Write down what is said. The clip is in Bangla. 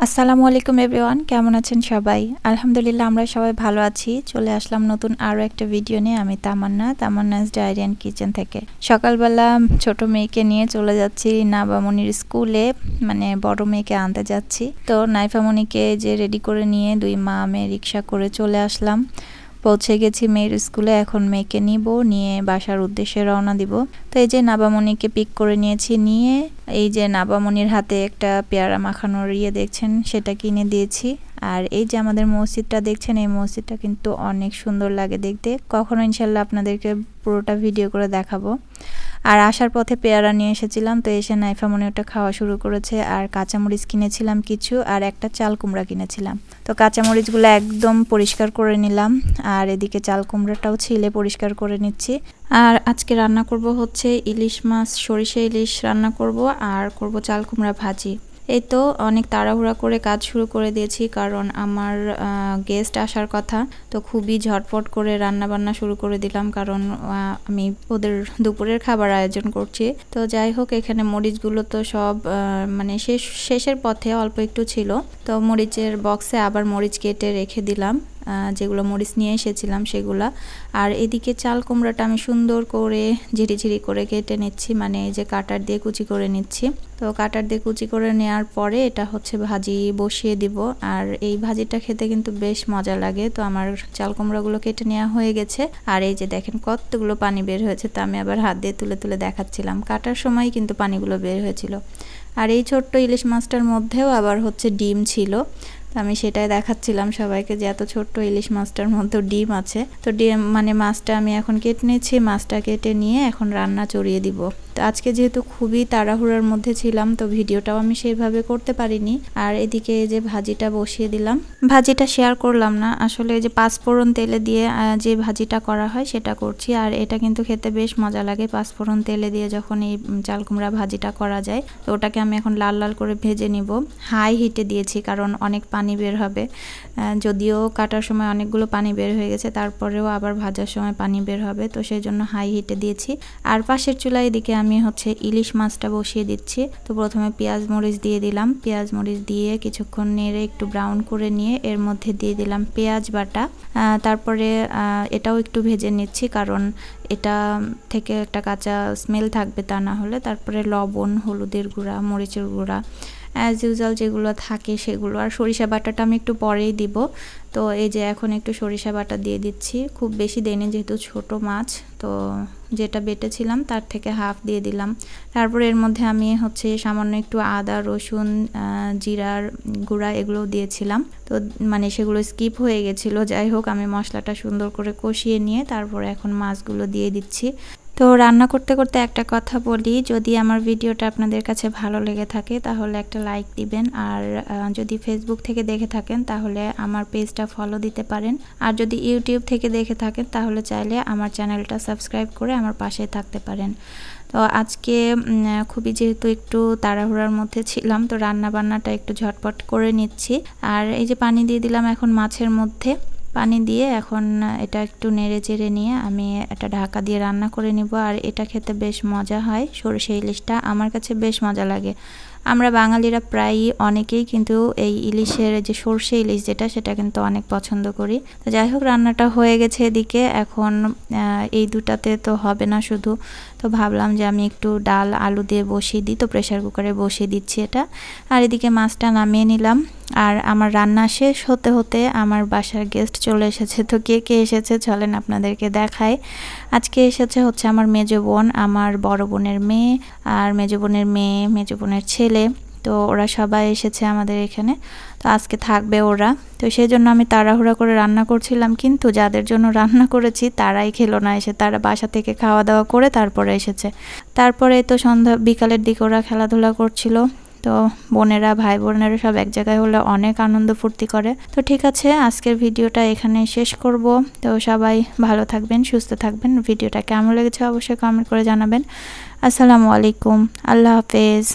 আসসালামু আলাইকুম এভরিওয়ান, কেমন আছেন সবাই? আলহামদুলিল্লাহ আমরা সবাই ভালো আছি। চলে আসলাম নতুন আরও একটা ভিডিও নিয়ে। আমি তামান্নাস ডায়েরি অ্যান্ড কিচেন থেকে। সকালবেলা ছোট মেয়েকে নিয়ে চলে যাচ্ছি নাবামনির স্কুলে, মানে বড় মেয়েকে আনতে যাচ্ছি। তো নাইফামনিকে যে রেডি করে নিয়ে দুই মা মেয়ে রিক্সা করে চলে আসলাম। পৌঁছে গেছি মেয়ের স্কুলে। এখন মেয়েকে নিয়ে বাসার উদ্দেশ্যে রওনা দিব। তো এই যে নাবামনিকে পিক করে নিয়েছি, নিয়ে এই যে নাবামনির হাতে একটা পেয়ারা মাখানোর দেখছেন, সেটা কিনে দিয়েছি। আর এই যে আমাদের মসজিদটা দেখছেন, এই মসজিদটা কিন্তু অনেক সুন্দর লাগে দেখতে। কখনো ইনশাল্লাহ আপনাদেরকে পুরোটা ভিডিও করে দেখাবো। আর আসার পথে পেয়ারা নিয়ে এসেছিলাম, তো এসে নাইফামনি ওটা খাওয়া শুরু করেছে। আর কাঁচামরিচ কিনেছিলাম কিছু, আর একটা চাল কুমড়া কিনেছিলাম। তো কাঁচামরিচগুলো একদম পরিষ্কার করে নিলাম, আর এদিকে চাল কুমড়াটাও ছিলে পরিষ্কার করে নিচ্ছি। আর আজকে রান্না করব হচ্ছে ইলিশ মাছ, সরিষা ইলিশ রান্না করব, আর করব চাল কুমড়া ভাজি। এই তো অনেক তাড়াহুড়া করে কাজ শুরু করে দিয়েছি, কারণ আমার গেস্ট আসার কথা। তো খুবই ঝটপট করে রান্না বান্না শুরু করে দিলাম, কারণ আমি ওদের দুপুরের খাবার আয়োজন করছি। তো যাই হোক, এখানে মরিচগুলো তো সব মানে শেষের পথে অল্প একটু ছিল। তো মরিচের বক্সে আবার মরিচ কেটে রেখে দিলাম, যেগুলো মরিচ নিয়ে এসেছিলাম সেগুলা। আর এদিকে চাল কুমড়াটা আমি সুন্দর করে ঝিরি করে কেটে নিচ্ছি, মানে এই যে কাটার দিয়ে কুচি করে নিচ্ছি। তো কাটার দিয়ে কুচি করে নেওয়ার পরে এটা হচ্ছে ভাজি বসিয়ে দিব। আর এই ভাজিটা খেতে কিন্তু বেশ মজা লাগে। তো আমার চাল কুমড়াগুলো কেটে নেওয়া হয়ে গেছে। আর এই যে দেখেন কতগুলো পানি বের হয়েছে, তো আমি আবার হাত দিয়ে তুলে দেখাচ্ছিলাম। কাটার সময় কিন্তু পানিগুলো বের হয়েছিল। আর এই ছোট্ট ইলিশ মাছটার মধ্যেও আবার হচ্ছে ডিম ছিল। আমি সেটাই দেখাচ্ছিলাম সবাইকে যে এত ছোট্ট ইলিশ মাছটার মধ্যে ডিম আছে। তো ডিম মানে মাছটা আমি এখন কেটে নিয়েছি, মাছটা কেটে নিয়ে এখন রান্না চড়িয়ে দিব। তো আজকে যেহেতু খুবই তাড়াহুড়ার মধ্যে ছিলাম, তো ভিডিওটাও আমি সেইভাবে করতে পারিনি। আর এদিকে যে ভাজিটা বসিয়ে দিলাম, ভাজিটা শেয়ার করলাম না আসলে, যে পাঁচফোড়ন তেলে দিয়ে যে ভাজিটা করা হয় সেটা করছি। আর এটা কিন্তু খেতে বেশ মজা লাগে পাঁচফোড়ন তেলে দিয়ে যখন এই চাল কুমড়া ভাজিটা করা যায়। তো ওটাকে আমি এখন লাল করে ভেজে নিব। হাই হিটে দিয়েছি, কারণ অনেক পানি বের হবে। যদিও কাটার সময় অনেকগুলো পানি বের হয়ে গেছে, তারপরেও আবার ভাজার সময় পানি বের হবে, তো সেই জন্য হাই হিটে দিয়েছি। আর পাশের চুলায় এদিকে আমি হচ্ছে ইলিশ মাছটা বসিয়ে দিচ্ছি। তো প্রথমে পেঁয়াজ মরিচ দিয়ে দিলাম, পেঁয়াজ মরিচ দিয়ে কিছুক্ষণ নেড়ে একটু ব্রাউন করে নিয়ে এর মধ্যে দিয়ে দিলাম পেঁয়াজ বাটা। তারপরে এটাও একটু ভেজে নিচ্ছি, কারণ এটা থেকে একটা কাঁচা স্মেল থাকবে, তা না হলে। তারপরে লবণ, হলুদের গুঁড়া, মরিচের গুঁড়া, অ্যাজ ইউজুয়াল যেগুলো থাকে সেগুলো। আর সরিষা বাটাটা আমি একটু পরেই দিব। তো এই যে এখন একটু সরিষা বাটা দিয়ে দিচ্ছি, খুব বেশি দেয়নি যেহেতু ছোট মাছ। তো যেটা বেটেছিলাম তার থেকে হাফ দিয়ে দিলাম। তারপর এর মধ্যে আমি হচ্ছে সামান্য একটু আদা, রসুন, জিরার গুঁড়া এগুলো দিয়েছিলাম। তো মানে সেগুলো স্কিপ হয়ে গেছিলো। যাই হোক, আমি মশলাটা সুন্দর করে কষিয়ে নিয়ে তারপরে এখন মাছগুলো দিয়ে দিচ্ছি। তো রান্না করতে একটা কথা বলি, যদি আমার ভিডিওটা আপনাদের কাছে ভালো লেগে থাকে তাহলে একটা লাইক দিবেন। আর যদি ফেসবুক থেকে দেখে থাকেন তাহলে আমার পেজটা ফলো দিতে পারেন। আর যদি ইউটিউব থেকে দেখে থাকেন তাহলে চাইলে আমার চ্যানেলটা সাবস্ক্রাইব করে আমার পাশে থাকতে পারেন। তো আজকে খুবই যেহেতু একটু তাড়াহুড়ার মধ্যে ছিলাম, তো রান্না বান্নাটা একটু ঝটপট করে নিচ্ছি। আর এই যে পানি দিয়ে দিলাম এখন মাছের মধ্যে। পানি দিয়ে এখন এটা একটু নেড়ে চেড়ে নিয়ে আমি একটা ঢাকা দিয়ে রান্না করে নিব। আর এটা খেতে বেশ মজা হয়, সরষে ইলিশটা আমার কাছে বেশ মজা লাগে। আমরা বাঙালিরা প্রায়ই অনেকেই কিন্তু এই ইলিশের যে সরষে ইলিশ যেটা, সেটা কিন্তু অনেক পছন্দ করি। তো যাই হোক, রান্নাটা হয়ে গেছে এদিকে। এখন এই দুটাতে তো হবে না শুধু, তো ভাবলাম যে আমি একটু ডাল আলু দিয়ে বসিয়ে দিই। তো প্রেশার কুকারে বসিয়ে দিচ্ছি এটা। আর এদিকে মাছটা নামিয়ে নিলাম। আর আমার রান্না শেষ হতে আমার বাসার গেস্ট চলে এসেছে। তো কে এসেছে চলেন আপনাদেরকে দেখাই। আজকে এসেছে হচ্ছে আমার মেজো বোন, আমার বড় বোনের মেয়ে, আর মেজো বোনের মেয়ে, মেজো বোনের ছেলে। তো ওরা সবাই এসেছে আমাদের এখানে। তো আজকে থাকবে ওরা। তো সেই জন্য আমি তাড়াহুড়া করে রান্না করছিলাম, কিন্তু যাদের জন্য রান্না করেছি তারাই খেলো না এসে। তারা বাসা থেকে খাওয়া দাওয়া করে তারপরে এসেছে। তারপরে তো বিকালের দিকে ওরা খেলাধুলা করছিল। তো বোনেরা, ভাই বোনেরা সব এক জায়গায় হলে অনেক আনন্দ ফুর্তি করে। তো ঠিক আছে, আজকের ভিডিওটা এখানে শেষ করব। তো সবাই ভালো থাকবেন, সুস্থ থাকবেন। ভিডিওটা কেমন লেগেছে অবশ্যই কমেন্ট করে জানাবেন। আসসালামু আলাইকুম, আল্লাহ হাফেজ।